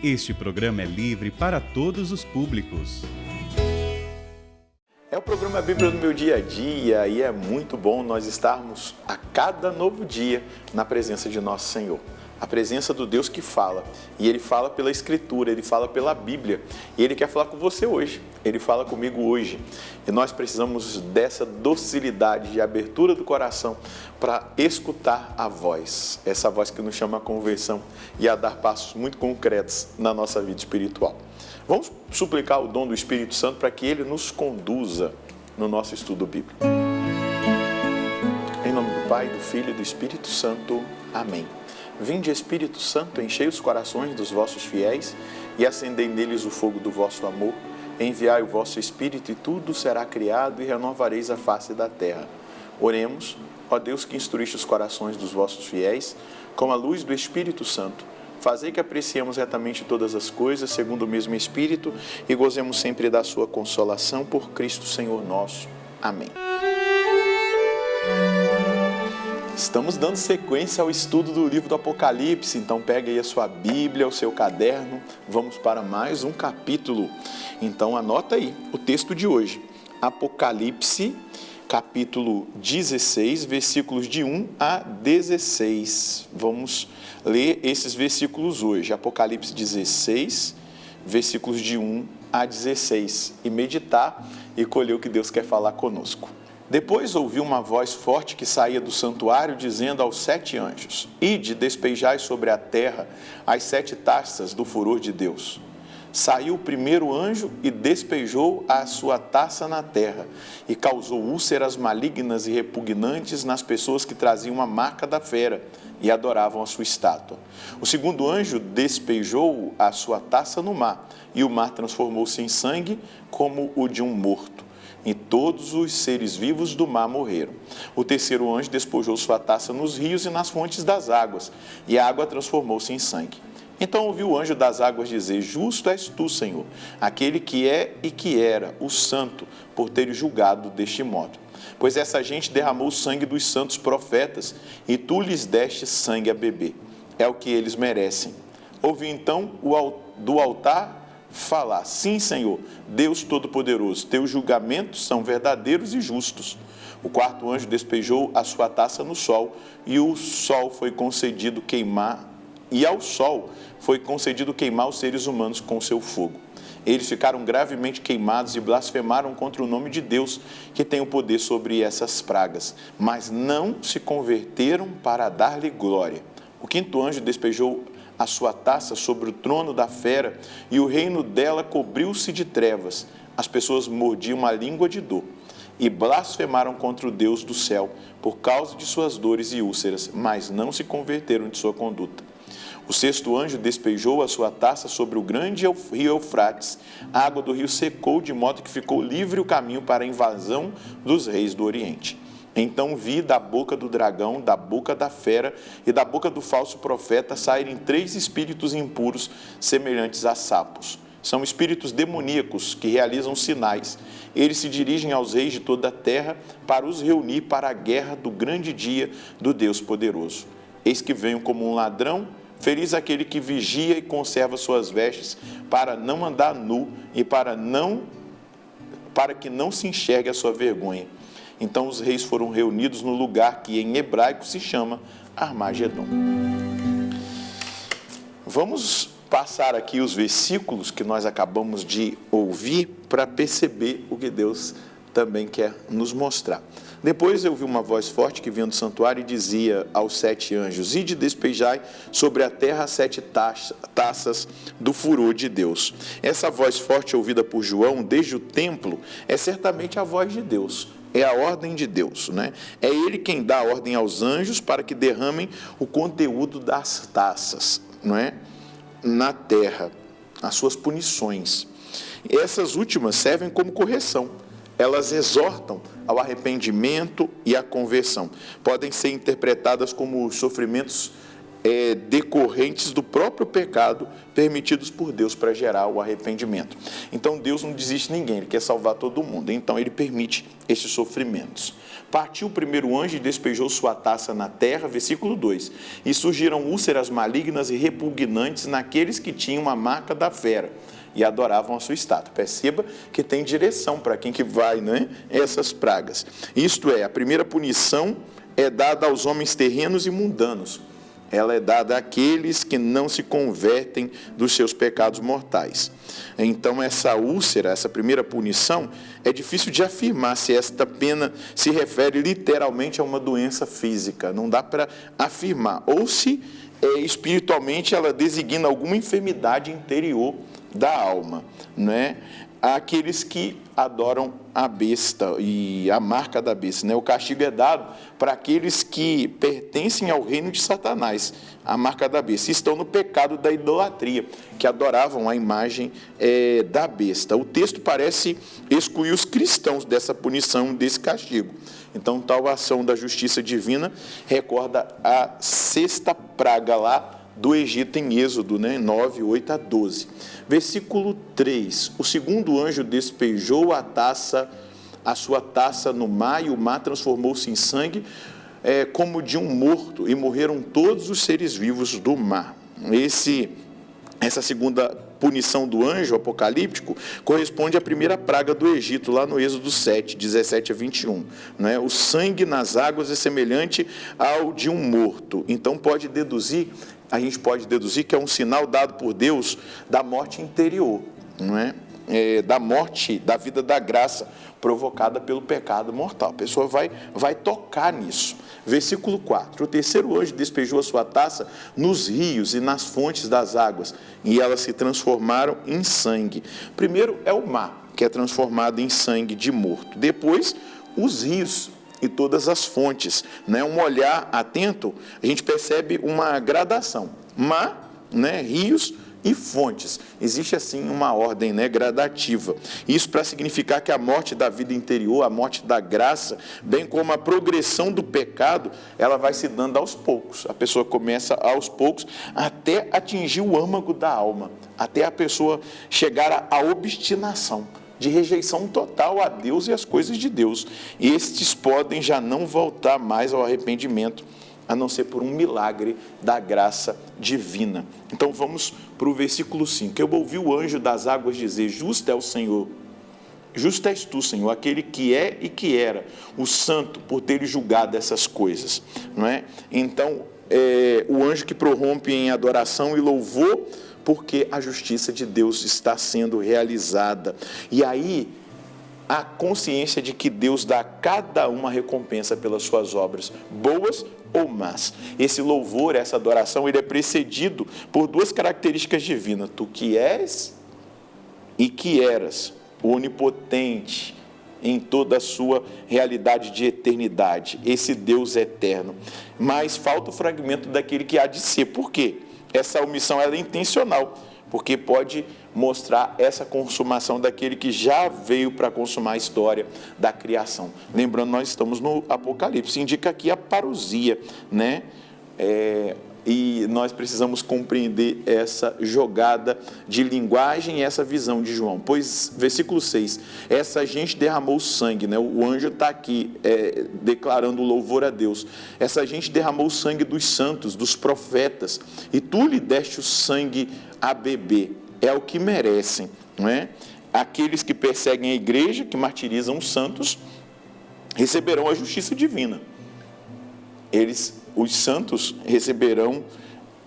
Este programa é livre para todos os públicos. É o programa Bíblia no meu dia a dia e é muito bom nós estarmos a cada novo dia na presença de nosso Senhor. A presença do Deus que fala, e Ele fala pela Escritura, Ele fala pela Bíblia, e Ele quer falar com você hoje, Ele fala comigo hoje. E nós precisamos dessa docilidade, de abertura do coração para escutar a voz, essa voz que nos chama a conversão e a dar passos muito concretos na nossa vida espiritual. Vamos suplicar o dom do Espírito Santo para que Ele nos conduza no nosso estudo bíblico. Em nome do Pai, do Filho e do Espírito Santo. Amém. Vinde, Espírito Santo, enchei os corações dos vossos fiéis e acendei neles o fogo do vosso amor. Enviai o vosso Espírito e tudo será criado e renovareis a face da terra. Oremos, ó Deus que instruíste os corações dos vossos fiéis, com a luz do Espírito Santo. Fazei que apreciemos retamente todas as coisas, segundo o mesmo Espírito, e gozemos sempre da sua consolação por Cristo Senhor nosso. Amém. Estamos dando sequência ao estudo do livro do Apocalipse, então pega aí a sua Bíblia, o seu caderno, vamos para mais um capítulo. Então anota aí o texto de hoje, Apocalipse, capítulo 16, versículos de 1 a 16. Vamos ler esses versículos hoje, Apocalipse 16, versículos de 1 a 16, e meditar e colher o que Deus quer falar conosco. Depois ouvi uma voz forte que saía do santuário, dizendo aos 7 anjos: Ide, despejai sobre a terra as 7 taças do furor de Deus. Saiu o primeiro anjo e despejou a sua taça na terra, e causou úlceras malignas e repugnantes nas pessoas que traziam a marca da fera e adoravam a sua estátua. O segundo anjo despejou a sua taça no mar, e o mar transformou-se em sangue como o de um morto. E todos os seres vivos do mar morreram. O terceiro anjo despojou sua taça nos rios e nas fontes das águas, e a água transformou-se em sangue. Então ouviu o anjo das águas dizer: Justo és tu, Senhor, aquele que é e que era, o santo, por teres julgado deste modo. Pois essa gente derramou o sangue dos santos profetas, e tu lhes deste sangue a beber. É o que eles merecem. Ouvi então do altar falar: Sim, Senhor, Deus Todo-Poderoso, teus julgamentos são verdadeiros e justos. O quarto anjo despejou a sua taça no sol, e ao sol foi concedido queimar os seres humanos com seu fogo. Eles ficaram gravemente queimados e blasfemaram contra o nome de Deus, que tem o poder sobre essas pragas, mas não se converteram para dar-lhe glória. O quinto anjo despejou a sua taça sobre o trono da fera, e o reino dela cobriu-se de trevas. As pessoas mordiam a língua de dor e blasfemaram contra o Deus do céu por causa de suas dores e úlceras, mas não se converteram de sua conduta. O sexto anjo despejou a sua taça sobre o grande rio Eufrates. A água do rio secou, de modo que ficou livre o caminho para a invasão dos reis do Oriente. Então vi da boca do dragão, da boca da fera e da boca do falso profeta saírem 3 espíritos impuros, semelhantes a sapos. São espíritos demoníacos que realizam sinais. Eles se dirigem aos reis de toda a terra para os reunir para a guerra do grande dia do Deus poderoso. Eis que venho como um ladrão. Feliz aquele que vigia e conserva suas vestes, para não andar nu e para que não se enxergue a sua vergonha. Então os reis foram reunidos no lugar que em hebraico se chama Armagedon. Vamos passar aqui os versículos que nós acabamos de ouvir para perceber o que Deus também quer nos mostrar. Depois eu ouvi uma voz forte que vinha do santuário e dizia aos 7 anjos: Ide, despejai sobre a terra as 7 taças do furor de Deus. Essa voz forte ouvida por João desde o templo é certamente a voz de Deus. É a ordem de Deus, né? É Ele quem dá a ordem aos anjos para que derramem o conteúdo das taças, não é? Na terra, as suas punições. Essas últimas servem como correção. Elas exortam ao arrependimento e à conversão. Podem ser interpretadas como os sofrimentos decorrentes do próprio pecado, permitidos por Deus para gerar o arrependimento. Então Deus não desiste de ninguém, Ele quer salvar todo mundo, então Ele permite esses sofrimentos. Partiu o primeiro anjo e despejou sua taça na terra, versículo 2, e surgiram úlceras malignas e repugnantes naqueles que tinham a marca da fera e adoravam a sua estátua. Perceba que tem direção para quem que vai, né? Essas pragas. Isto é, a primeira punição é dada aos homens terrenos e mundanos. Ela é dada àqueles que não se convertem dos seus pecados mortais. Então, essa úlcera, essa primeira punição, é difícil de afirmar se esta pena se refere literalmente a uma doença física. Não dá para afirmar. Ou se espiritualmente ela designa alguma enfermidade interior da alma, né? Aqueles que adoram a besta e a marca da besta, né? O castigo é dado para aqueles que pertencem ao reino de Satanás, a marca da besta, estão no pecado da idolatria, que adoravam a imagem da besta. O texto parece excluir os cristãos dessa punição, desse castigo. Então, tal ação da justiça divina recorda a sexta praga lá do Egito em Êxodo, né? 9, 8 a 12. Versículo 3, o segundo anjo despejou a sua taça no mar, e o mar transformou-se em sangue, como de um morto, e morreram todos os seres vivos do mar. Essa segunda punição do anjo apocalíptico corresponde à primeira praga do Egito, lá no Êxodo 7, 17 a 21. Né? O sangue nas águas é semelhante ao de um morto. Então a gente pode deduzir que é um sinal dado por Deus da morte interior, não é? Da morte, da vida da graça provocada pelo pecado mortal. A pessoa vai tocar nisso. Versículo 4, o terceiro anjo despejou a sua taça nos rios e nas fontes das águas, e elas se transformaram em sangue. Primeiro é o mar, que é transformado em sangue de morto. Depois, os rios e todas as fontes, né? Um olhar atento, a gente percebe uma gradação. Mar, né? Rios e fontes. Existe assim uma ordem, né, gradativa. Isso para significar que a morte da vida interior, a morte da graça, bem como a progressão do pecado, ela vai se dando aos poucos. A pessoa começa aos poucos até atingir o âmago da alma, até a pessoa chegar à obstinação, de rejeição total a Deus e as coisas de Deus. Estes podem já não voltar mais ao arrependimento, a não ser por um milagre da graça divina. Então vamos para o versículo 5. Eu ouvi o anjo das águas dizer: justo é o Senhor, justo és tu, Senhor, aquele que é e que era, o santo, por ter julgado essas coisas. Não é? Então, o anjo que prorrompe em adoração e louvor, porque a justiça de Deus está sendo realizada. E aí, a consciência de que Deus dá a cada uma recompensa pelas suas obras, boas ou más. Esse louvor, essa adoração, ele é precedido por duas características divinas: tu que és e que eras, o onipotente em toda a sua realidade de eternidade, esse Deus eterno. Mas falta o fragmento daquele que há de ser. Por quê? Essa omissão ela é intencional, porque pode mostrar essa consumação daquele que já veio para consumar a história da criação. Lembrando, nós estamos no Apocalipse, indica aqui a parousia, né? E nós precisamos compreender essa jogada de linguagem e essa visão de João. Pois, versículo 6, essa gente derramou sangue, né? O anjo está aqui declarando louvor a Deus. Essa gente derramou o sangue dos santos, dos profetas, e tu lhe deste o sangue a beber. É o que merecem, não é? Aqueles que perseguem a igreja, que martirizam os santos, receberão a justiça divina. Os santos receberão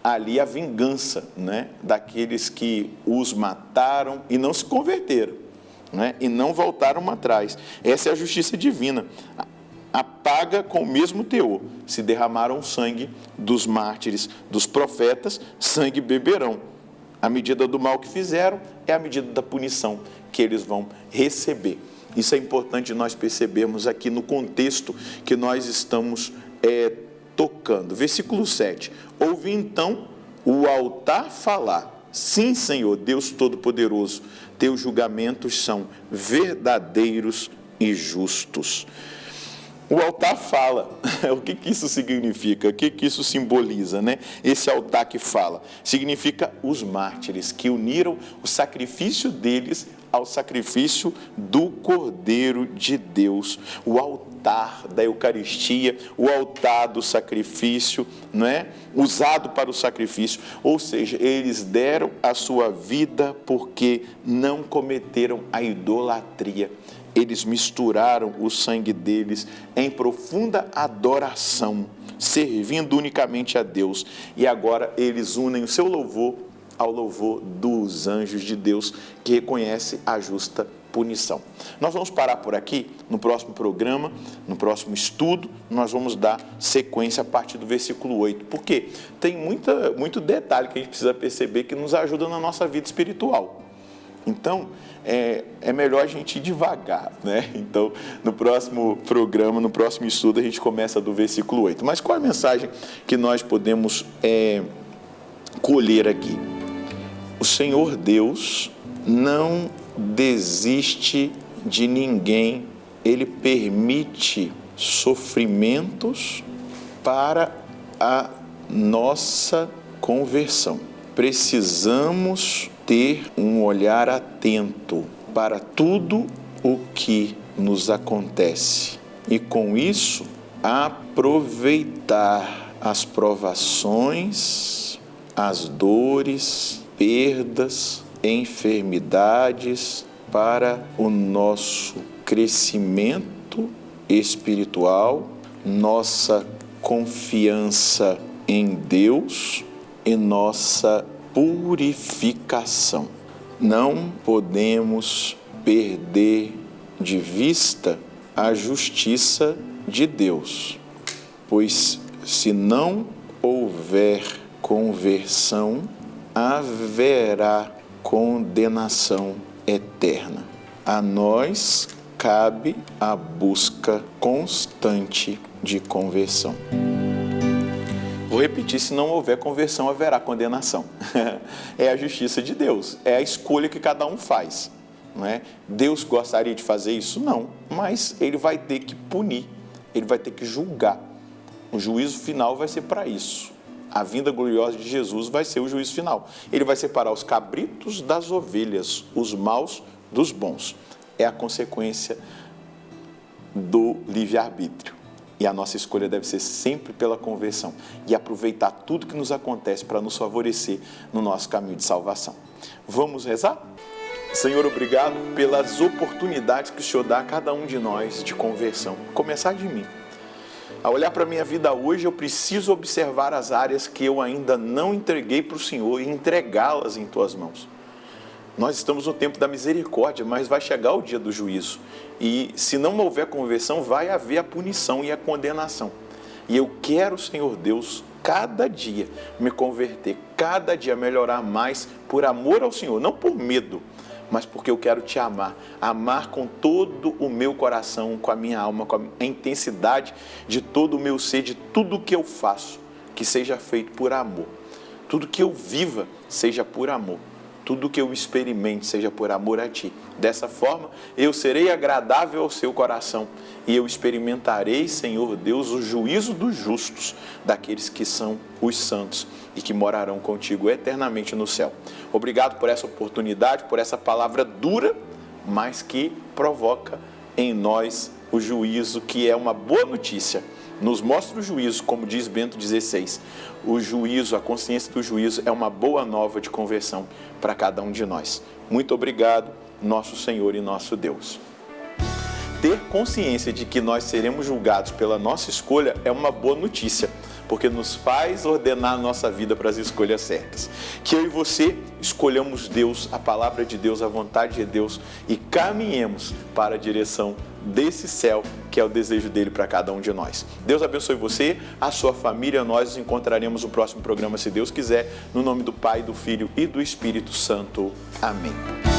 ali a vingança, né, daqueles que os mataram e não se converteram, né, e não voltaram atrás. Essa é a justiça divina. Apaga com o mesmo teor. Se derramaram sangue dos mártires, dos profetas, sangue beberão. A medida do mal que fizeram é a medida da punição que eles vão receber. Isso é importante nós percebermos aqui no contexto que nós estamos tocando. Versículo 7. Ouvi então o altar falar: sim, Senhor, Deus Todo-Poderoso, teus julgamentos são verdadeiros e justos. O altar fala. O que isso significa? O que isso simboliza, né? Esse altar que fala significa os mártires que uniram o sacrifício deles ao sacrifício do Cordeiro de Deus. O altar da Eucaristia, o altar do sacrifício, não é? Usado para o sacrifício. Ou seja, eles deram a sua vida porque não cometeram a idolatria. Eles misturaram o sangue deles em profunda adoração, servindo unicamente a Deus. E agora eles unem o seu louvor ao louvor dos anjos de Deus, que reconhece a justa punição. Nós vamos parar por aqui. No próximo programa, no próximo estudo, nós vamos dar sequência a partir do versículo 8. Porque tem muito detalhe que a gente precisa perceber que nos ajuda na nossa vida espiritual. Então, é melhor a gente ir devagar, né? Então, no próximo programa, no próximo estudo, a gente começa do versículo 8. Mas qual é a mensagem que nós podemos colher aqui? O Senhor Deus não desiste de ninguém. Ele permite sofrimentos para a nossa conversão. Precisamos ter um olhar atento para tudo o que nos acontece e, com isso, aproveitar as provações, as dores, perdas, enfermidades para o nosso crescimento espiritual, nossa confiança em Deus e nossa purificação. Não podemos perder de vista a justiça de Deus, pois se não houver conversão, haverá condenação eterna. A nós cabe a busca constante de conversão. Vou repetir, se não houver conversão, haverá condenação. É a justiça de Deus, é a escolha que cada um faz. Não é? Deus gostaria de fazer isso? Não, mas Ele vai ter que punir, Ele vai ter que julgar. O juízo final vai ser para isso. A vinda gloriosa de Jesus vai ser o juízo final. Ele vai separar os cabritos das ovelhas, os maus dos bons. É a consequência do livre-arbítrio. E a nossa escolha deve ser sempre pela conversão e aproveitar tudo que nos acontece para nos favorecer no nosso caminho de salvação. Vamos rezar? Senhor, obrigado pelas oportunidades que o Senhor dá a cada um de nós de conversão. Começar de mim. Ao olhar para a minha vida hoje, eu preciso observar as áreas que eu ainda não entreguei para o Senhor e entregá-las em Tuas mãos. Nós estamos no tempo da misericórdia, mas vai chegar o dia do juízo. E se não houver conversão, vai haver a punição e a condenação. E eu quero, Senhor Deus, cada dia me converter, cada dia melhorar mais por amor ao Senhor, não por medo, mas porque eu quero Te amar. Amar com todo o meu coração, com a minha alma, com a intensidade de todo o meu ser, de tudo que eu faço, que seja feito por amor. Tudo que eu viva seja por amor. Tudo que eu experimente seja por amor a Ti. Dessa forma, eu serei agradável ao Seu coração e eu experimentarei, Senhor Deus, o juízo dos justos, daqueles que são os santos e que morarão contigo eternamente no céu. Obrigado por essa oportunidade, por essa palavra dura, mas que provoca em nós o juízo, que é uma boa notícia. Nos mostra o juízo, como diz Bento XVI. O juízo, a consciência do juízo é uma boa nova de conversão para cada um de nós. Muito obrigado, nosso Senhor e nosso Deus. Ter consciência de que nós seremos julgados pela nossa escolha é uma boa notícia, porque nos faz ordenar a nossa vida para as escolhas certas. Que eu e você escolhamos Deus, a palavra de Deus, a vontade de Deus e caminhemos para a direção desse céu, que é o desejo dele para cada um de nós. Deus abençoe você, a sua família. Nós nos encontraremos no próximo programa, se Deus quiser, no nome do Pai, do Filho e do Espírito Santo. Amém.